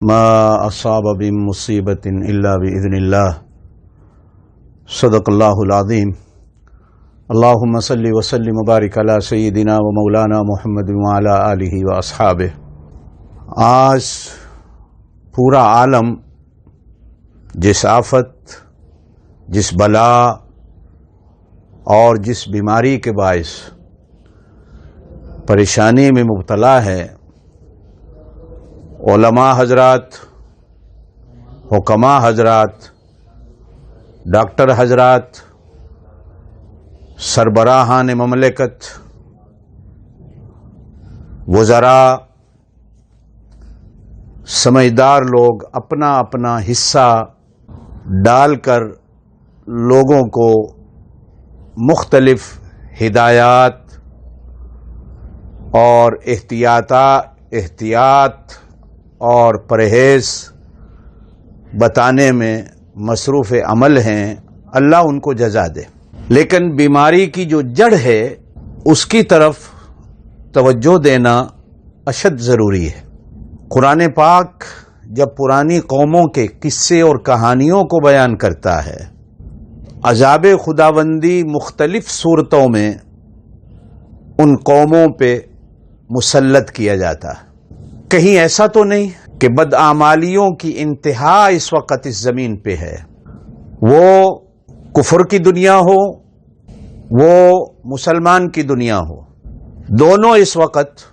ما اصاب من مصیبت الا باذن اللہ صدق اللہ العظیم۔ اللہم صلی وسلم وبارک علی سیدنا و مولانا محمد وعلی آلہ و اصحابہ۔ آج پورا عالم جس آفت، جس بلا اور جس بیماری کے باعث پریشانی میں مبتلا ہے، علماء حضرات، حکماء حضرات، ڈاکٹر حضرات، سربراہان مملکت، وزراء، سمجھدار لوگ اپنا اپنا حصہ ڈال کر لوگوں کو مختلف ہدایات اور احتیاط اور پرہیز بتانے میں مصروف عمل ہیں، اللہ ان کو جزا دے۔ لیکن بیماری کی جو جڑ ہے اس کی طرف توجہ دینا اشد ضروری ہے۔ قرآن پاک جب پرانی قوموں کے قصے اور کہانیوں کو بیان کرتا ہے، عذاب خداوندی مختلف صورتوں میں ان قوموں پہ مسلط کیا جاتا ہے۔ کہیں ایسا تو نہیں کہ بدعمالیوں کی انتہا اس وقت اس زمین پہ ہے، وہ کفر کی دنیا ہو، وہ مسلمان کی دنیا ہو، دونوں اس وقت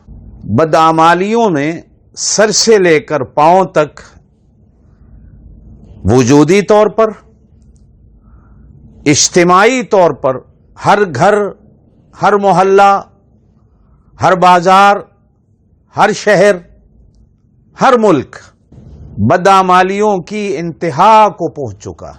بدعمالیوں میں سر سے لے کر پاؤں تک وجودی طور پر، اجتماعی طور پر، ہر گھر، ہر محلہ، ہر بازار، ہر شہر، ہر ملک بدعمالیوں کی انتہا کو پہنچ چکا۔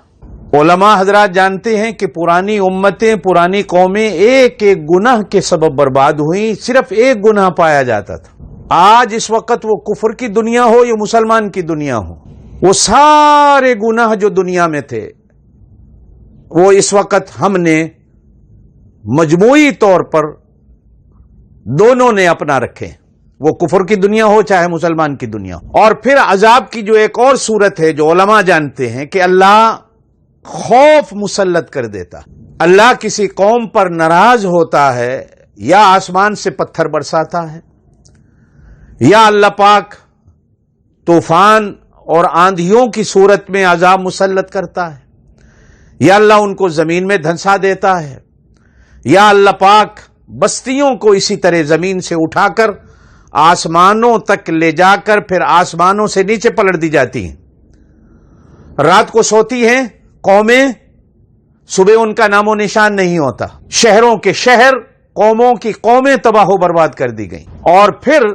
علماء حضرات جانتے ہیں کہ پرانی امتیں، پرانی قومیں ایک ایک گناہ کے سبب برباد ہوئیں، صرف ایک گناہ پایا جاتا تھا۔ آج اس وقت وہ کفر کی دنیا ہو یا مسلمان کی دنیا ہو، وہ سارے گناہ جو دنیا میں تھے وہ اس وقت ہم نے مجموعی طور پر دونوں نے اپنا رکھے، وہ کفر کی دنیا ہو چاہے مسلمان کی دنیا ہو۔ اور پھر عذاب کی جو ایک اور صورت ہے جو علماء جانتے ہیں کہ اللہ خوف مسلط کر دیتا، اللہ کسی قوم پر ناراض ہوتا ہے یا آسمان سے پتھر برساتا ہے، یا اللہ پاک طوفان اور آندھیوں کی صورت میں عذاب مسلط کرتا ہے، یا اللہ ان کو زمین میں دھنسا دیتا ہے، یا اللہ پاک بستیوں کو اسی طرح زمین سے اٹھا کر آسمانوں تک لے جا کر پھر آسمانوں سے نیچے پلٹ دی جاتی ہیں۔ رات کو سوتی ہیں قومیں، صبح ان کا نام و نشان نہیں ہوتا، شہروں کے شہر، قوموں کی قومیں تباہ و برباد کر دی گئیں۔ اور پھر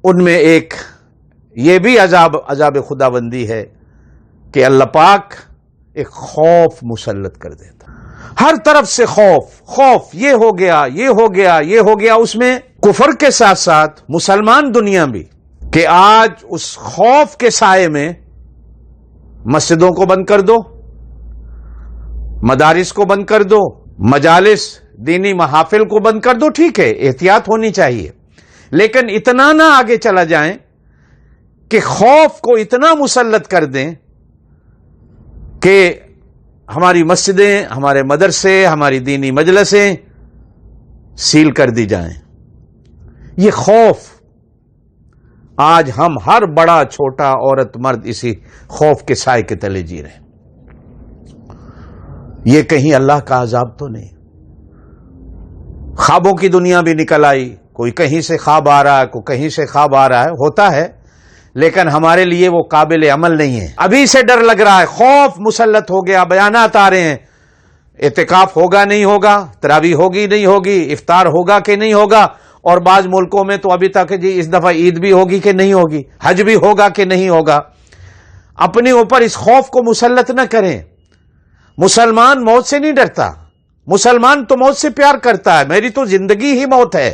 ان میں ایک یہ بھی عذاب خداوندی ہے کہ اللہ پاک ایک خوف مسلط کر دیتا، ہر طرف سے خوف، یہ ہو گیا، یہ ہو گیا، یہ ہو گیا۔ اس میں کفر کے ساتھ ساتھ مسلمان دنیا بھی، کہ آج اس خوف کے سائے میں مسجدوں کو بند کر دو، مدارس کو بند کر دو، مجالس دینی محافل کو بند کر دو، ٹھیک ہے احتیاط ہونی چاہیے، لیکن اتنا نہ آگے چلا جائیں کہ خوف کو اتنا مسلط کر دیں کہ ہماری مسجدیں، ہمارے مدرسے، ہماری دینی مجلسیں سیل کر دی جائیں۔ یہ خوف آج ہم ہر بڑا چھوٹا عورت مرد اسی خوف کے سائے کے تلے جی رہے ہیں۔ یہ کہیں اللہ کا عذاب تو نہیں؟ خوابوں کی دنیا بھی نکل آئی، کوئی کہیں سے خواب آ رہا ہے، کوئی کہیں سے خواب آ رہا ہے، ہوتا ہے، لیکن ہمارے لیے وہ قابل عمل نہیں ہے۔ ابھی سے ڈر لگ رہا ہے، خوف مسلط ہو گیا، بیانات آ رہے ہیں، اعتکاف ہوگا نہیں ہوگا، تراویح ہوگی نہیں ہوگی، افطار ہوگا کہ نہیں ہوگا، اور بعض ملکوں میں تو ابھی تک جی اس دفعہ عید بھی ہوگی کہ نہیں ہوگی، حج بھی ہوگا کہ نہیں ہوگا۔ اپنے اوپر اس خوف کو مسلط نہ کریں۔ مسلمان موت سے نہیں ڈرتا، مسلمان تو موت سے پیار کرتا ہے، میری تو زندگی ہی موت ہے۔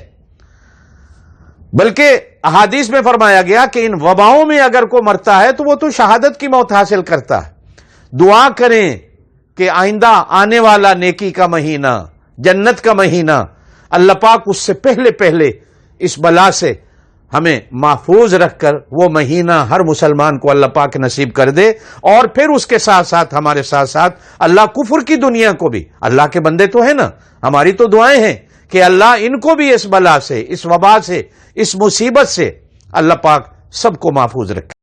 بلکہ احادیث میں فرمایا گیا کہ ان وباؤں میں اگر کوئی مرتا ہے تو وہ تو شہادت کی موت حاصل کرتا ہے۔ دعا کریں کہ آئندہ آنے والا نیکی کا مہینہ، جنت کا مہینہ، اللہ پاک اس سے پہلے اس بلا سے ہمیں محفوظ رکھ کر وہ مہینہ ہر مسلمان کو اللہ پاک نصیب کر دے، اور پھر اس کے ساتھ ساتھ ہمارے ساتھ ساتھ اللہ کفر کی دنیا کو بھی، اللہ کے بندے تو ہیں نا، ہماری تو دعائیں ہیں کہ اللہ ان کو بھی اس بلا سے، اس وبا سے، اس مصیبت سے اللہ پاک سب کو محفوظ رکھے۔